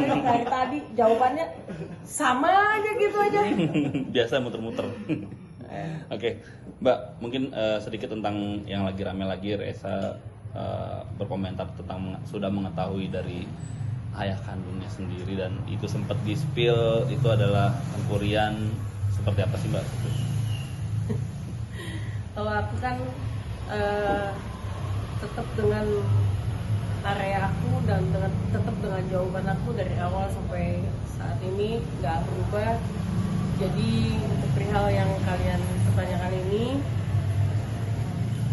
dari tadi jawabannya sama aja gitu aja. Biasa muter-muter. Oke, Mbak, mungkin sedikit tentang yang lagi rame lagi. Reza berkomentar tentang sudah mengetahui dari ayah kandungnya sendiri dan itu sempat di-spill itu adalah Sangkuriang. Seperti apa sih, Mbak? Kalau aku kan tetap dengan area aku dan tetap dengan jawaban aku dari awal sampai saat ini nggak berubah. Jadi untuk perihal yang kalian pertanyakan ini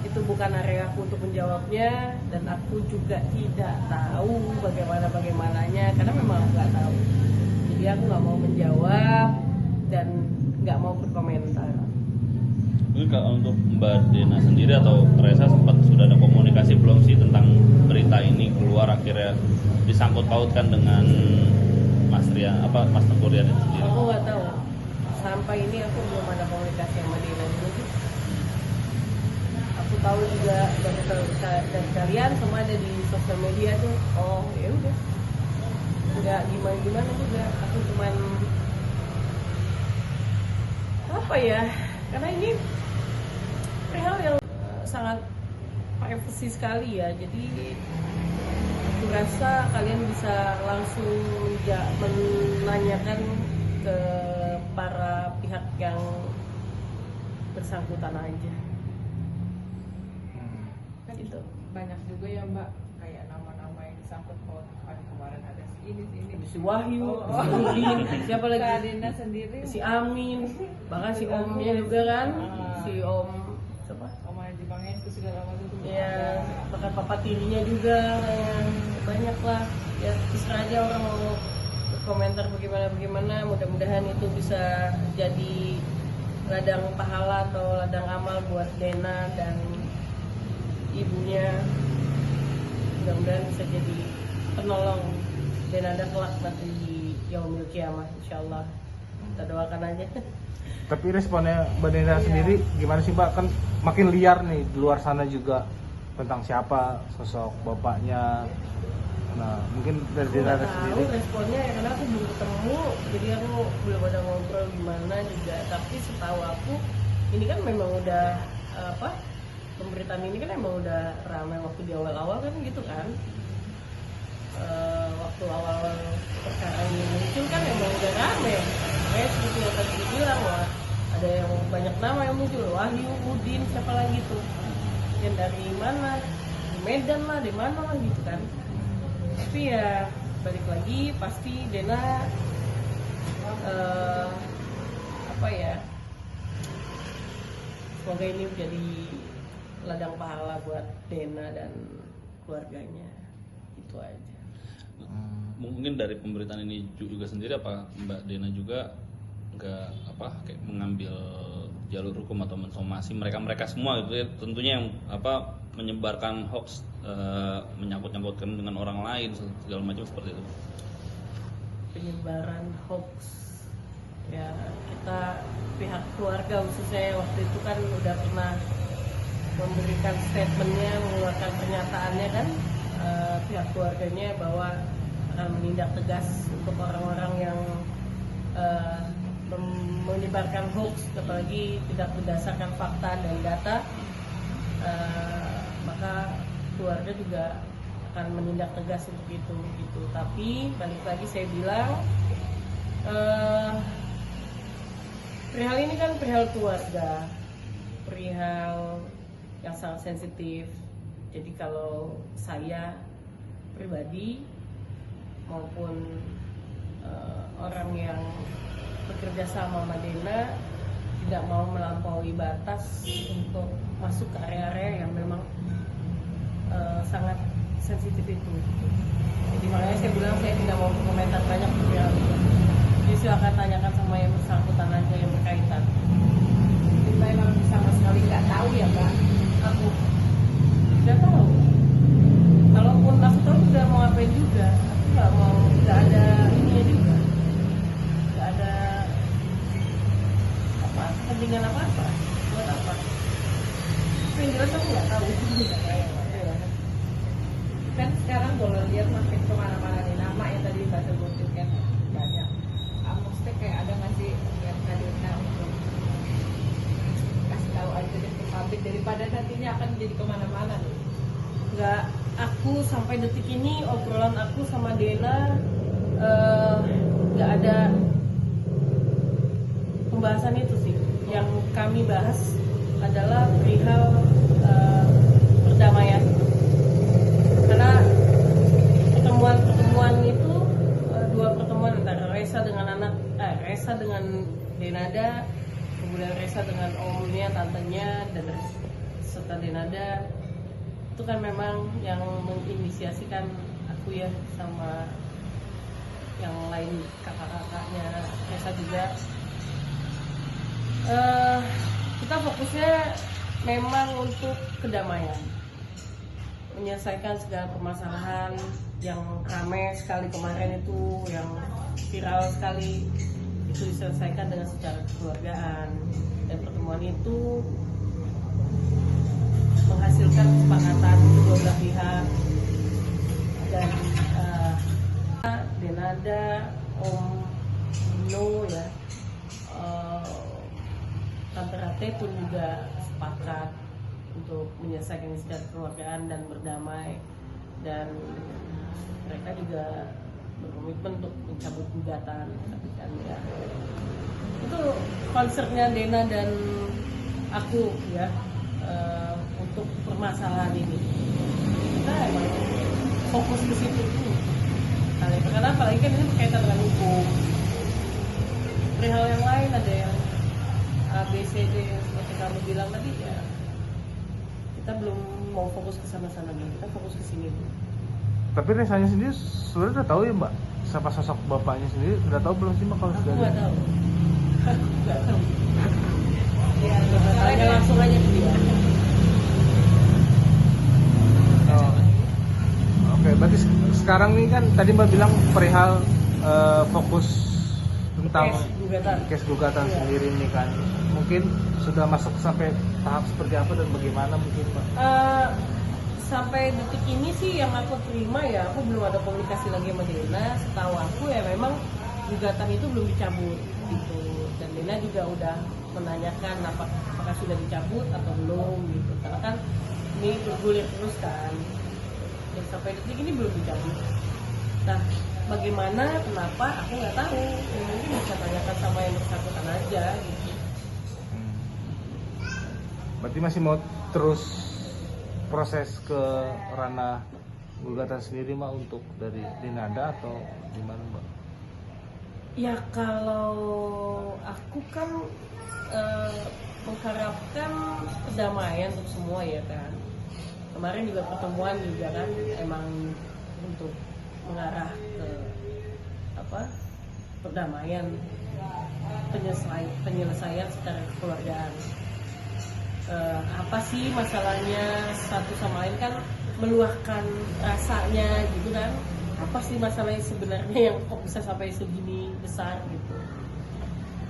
itu bukan area aku untuk menjawabnya dan aku juga tidak tahu bagaimananya karena memang aku nggak tahu. Jadi aku nggak mau menjawab dan nggak mau berkomentar. Mungkin kalau untuk Mbak Dena sendiri atau Reza sudah ada komunikasi belum sih tentang berita ini keluar akhirnya disangkut pautkan dengan Mas Sangkuriang itu sendiri? Aku nggak tahu. Sampai ini aku belum ada komunikasi sama Dena dulu. Aku tahu juga dari kalian semua ada di sosial media tuh. Oh ya udah, nggak gimana juga. Aku cuman apa ya? Karena ini perihal yang sangat privasi sekali ya. Jadi aku rasa kalian bisa langsung menanyakan ke para pihak yang bersangkutan aja. Kan itu banyak juga ya Mbak, kayak nama-nama yang disangkut pautkan kemarin ada si ini Si Wahyu, Oh. si Udin, siapa Kak lagi? Dena sendiri, Si Amin, bahkan si Omnya juga kan, si Om siapa? Om Haji Pangen itu segala macam itu. Ya, bahkan papa tirinya juga yang banyak lah. Ya terserah aja orang mau berkomentar bagaimana. Mudah-mudahan itu bisa jadi ladang pahala atau ladang amal buat Dena dan ibunya. Mudah-mudahan bisa jadi penolong Dena dan kelak nanti di yaumil kiamah, insyaallah. Kita doakan aja. Tapi responnya Mbak Dena sendiri gimana sih Mbak? Kan makin liar nih di luar sana juga tentang siapa sosok bapaknya. Nah mungkin dari Dena sendiri. Tahu responnya ya, karena aku belum ketemu, jadi aku belum ada ngobrol gimana juga. Tapi setahu aku ini kan memang udah pemberitaan ini kan memang udah ramai waktu di awal-awal kan gitu kan. Waktu awal perkara ini muncul kan memang udah rame. Kayak seperti yang tadi dibilang, wah ada yang banyak nama yang muncul, Wahyu, Udin, siapa lagi tuh yang dari mana, di Medan lah, di mana lah gitu kan. Tapi ya balik lagi pasti Dena semoga ini menjadi ladang pahala buat Dena dan keluarganya, itu aja. Mungkin dari pemberitaan ini juga sendiri apa Mbak Dena juga nggak kayak mengambil jalur hukum atau mensomasi mereka semua gitu ya, tentunya yang menyebarkan hoax, menyangkut-nyangkutkan dengan orang lain segala macam seperti itu. Penyebaran hoax ya, kita pihak keluarga khususnya waktu itu kan udah pernah memberikan statementnya, mengeluarkan pernyataannya kan, pihak keluarganya bahwa akan menindak tegas untuk orang-orang yang menyebarkan hoax, apalagi tidak berdasarkan fakta dan data. Maka keluarga juga akan menindak tegas untuk itu gitu. Tapi balik lagi saya bilang, perihal ini kan perihal keluarga, perihal yang sangat sensitif. Jadi kalau saya pribadi maupun orang yang bekerja sama Dena tidak mau melampaui batas untuk masuk ke area-area yang memang sangat sensitif itu. Jadi makanya saya bilang saya tidak mau berkomentar banyak perihal itu. Jadi silakan tanyakan sama yang bersangkutan aja, yang berkaitan. Kita emang sama sekali nggak tahu ya Mbak. Aku tidak tahu. Kalaupun aku tahu udah mau ngapain juga, aku nggak ada ininya juga, nggak ada kepentingan apa-apa. Buat apa? Tapi yang jelas aku nggak tahu. Kan sekarang kalau lihat makin kemana-mana nih nama yang tadi Mbak sebutin sampai detik ini obrolan aku sama Dena nggak ada pembahasan itu sih. Yang kami bahas adalah perihal perdamaian. Karena pertemuan itu dua pertemuan antara Reza dengan Denada, kemudian Reza dengan omnya, tantenya, dan serta Denada, itu kan memang yang menginisiasikan aku ya, sama yang lain kakak-kakaknya Reza juga. Kita fokusnya memang untuk kedamaian, menyelesaikan segala permasalahan yang ramai sekali kemarin itu, yang viral sekali, itu diselesaikan dengan secara kekeluargaan. Dan pertemuan itu menghasilkan kesepakatan kedua belah pihak, dan Denada, Om Dino ya, Tante Rate pun juga sepakat untuk menyelesaikan secara kekeluargaan dan berdamai, dan mereka juga berkomitmen untuk mencabut gugatan. Tapi kan ya, itu concernnya Dena dan aku ya, untuk permasalahan ini kita emang fokus ke situ dulu. Karena apalagi kan ini berkaitan dengan hukum. Perihal yang lain ada yang ABCD seperti kamu bilang tadi ya, kita belum mau fokus ke sana-sana dulu, kita fokus ke sini dulu. Tapi Rezanya sendiri sebenarnya udah tahu ya Mbak, siapa sosok bapaknya sendiri udah tahu belum sih Mbak kalau Aku sudah? nggak tahu. Nggak tahu. Ya, tanya langsung aja ke dia. Oh. Oke, berarti sekarang nih kan tadi Mbak bilang perihal fokus tentang case gugatan Iya. sendiri nih kan. Mungkin sudah masuk sampai tahap seperti apa dan bagaimana mungkin Mbak? Sampai detik ini sih yang aku terima ya, aku belum ada komunikasi lagi sama Dena. Setahu aku ya memang gugatan itu belum dicabut gitu, dan Dena juga udah menanyakan apakah sudah dicabut atau belum gitu, karena kan ini bergulir terus kan, dan sampai detik ini belum dicabut. Nah, bagaimana, kenapa, aku nggak tahu. Ya, mungkin bisa tanyakan sama yang bersangkutan aja gitu. Berarti masih mau terus proses ke ranah gugatan sendiri Mbak untuk dari Denada atau gimana Mbak? Ya kalau aku kan mengharapkan kedamaian untuk semua ya kan. Kemarin juga pertemuan juga kan emang untuk mengarah ke perdamaian, penyelesaian secara kekeluargaan. Apa sih masalahnya satu sama lain kan, meluahkan rasanya gitu kan. Apa sih masalahnya sebenarnya yang kok bisa sampai segini besar gitu.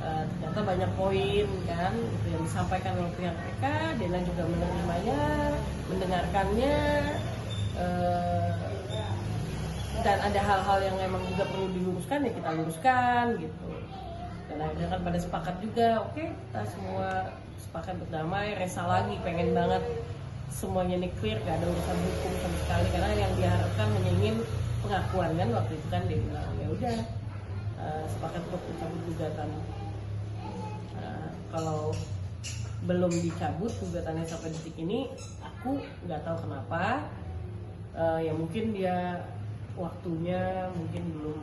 Ternyata banyak poin kan gitu yang disampaikan oleh pihak mereka. Dena juga menerimanya, mendengarkannya, dan ada hal-hal yang memang juga perlu diluruskan ya kita luruskan gitu. Dan akhirnya kan pada sepakat juga, oke, kita semua sepakat berdamai. Reza lagi pengen banget semuanya ini clear, gak ada urusan hukum sama sekali, karena yang diharapkan hanya ingin pengakuan kan. Waktu itu kan dia bilang ya udah, sepakat untuk mencabut gugatan. Kalau belum dicabut gugatannya sampai detik ini, aku nggak tahu kenapa. Ya mungkin dia waktunya mungkin belum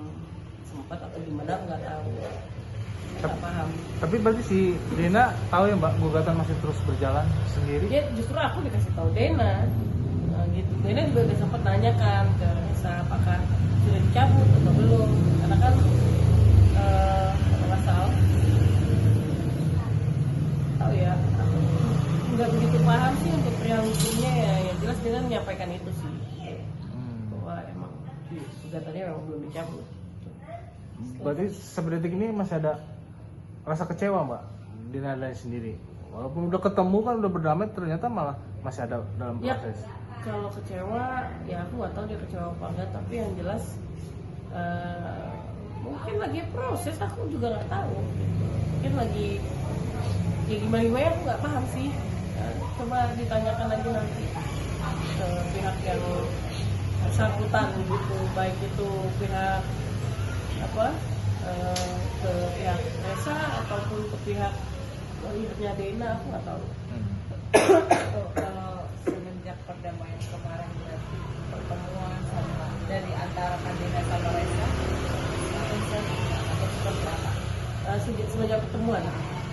sempat atau gimana, nggak tahu. Nggak paham. Tapi berarti si Dena tahu ya Mbak gugatan masih terus berjalan sendiri? Dia justru aku dikasih tahu Dena, gitu. Dena juga udah sempat nanyakan ke Reza apakah sudah dicabut atau belum, karena kan masalah tahu ya, aku nggak begitu paham sih untuk perihal hukumnya ya. Yang jelas Dena menyampaikan itu sih, bahwa emang gugatannya memang belum dicabut. Berarti sampai detik ini masih ada rasa kecewa Mbak Denada sendiri, walaupun udah ketemu kan udah berdamai, ternyata malah masih ada dalam Ya, proses. kalau kecewa ya aku nggak tahu dia kecewa apa enggak, tapi yang jelas mungkin lagi proses, aku juga nggak tahu. Mungkin lagi ya gimana aku nggak paham sih. Coba ditanyakan lagi nanti ke pihak yang bersangkutan gitu, baik itu pihak apa ke pihak Resa ataupun ke pihak lawyernya Dena, aku nggak tahu. Kalau semenjak perdamaian kemarin berarti pertemuan sama dari antara Kandina sama Resa atau seperti apa? Semenjak pertemuan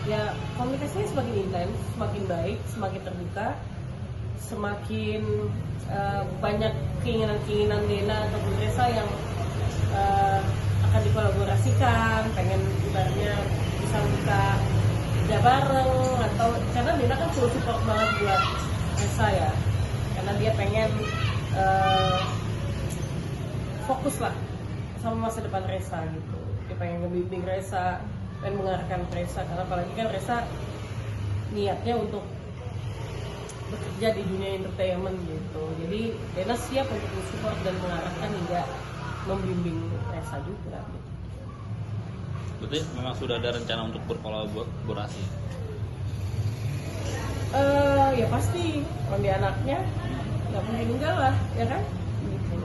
ya komunikasinya semakin intens, semakin baik, semakin terbuka, semakin banyak keinginan-keinginan Dena atau Resa yang akan dikolaborasikan, pengen ibaratnya bisa buka kerja bareng, atau karena Dena kan full support banget buat Resa ya, karena dia pengen fokus lah sama masa depan Resa gitu. Dia pengen ngebimbing Resa dan mengarahkan Resa, karena apalagi kan Resa niatnya untuk bekerja di dunia entertainment gitu. Jadi Dena siap untuk support dan mengarahkan hingga membimbing Resa juga gitu. Berarti memang sudah ada rencana untuk berkolaborasi? Ya pasti, kalau dia anaknya nggak mungkin enggak lah, ya kan? Gitu.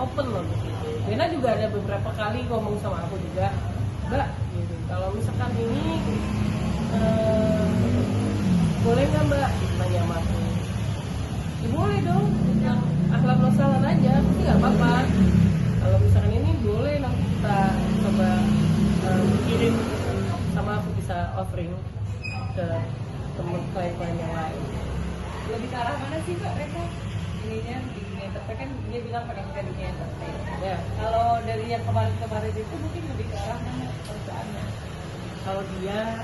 Open loh gitu. Dena juga ada beberapa kali ngomong sama aku juga, Mbak, gitu. Kalau misalkan ini boleh nggak Mbak? Nanya sama aku. Ya boleh dong, yang akhlak losalan aja, pasti nggak apa-apa. Kalau misalkan ini boleh, nanti kita coba kirim sama aku bisa offering ke teman klien-klien yang lain. Lebih ke arah mana sih Mbak Resa? Ininya di dunia entertain kan dia bilang pengen ke dunia entertain. Ya, Kalau dari yang kemarin-kemarin itu mungkin lebih ke arah mana perusahaannya? kalau dia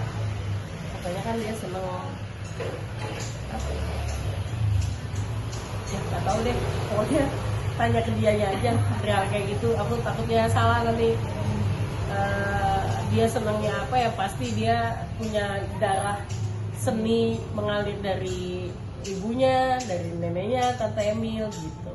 katanya kan dia seneng apa ya, nggak tahu deh, pokoknya tanya ke dianya aja real kayak gitu. Aku takutnya salah nanti. Dia senangnya apa ya, pasti dia punya darah seni mengalir dari ibunya, dari neneknya, Tante Emil gitu.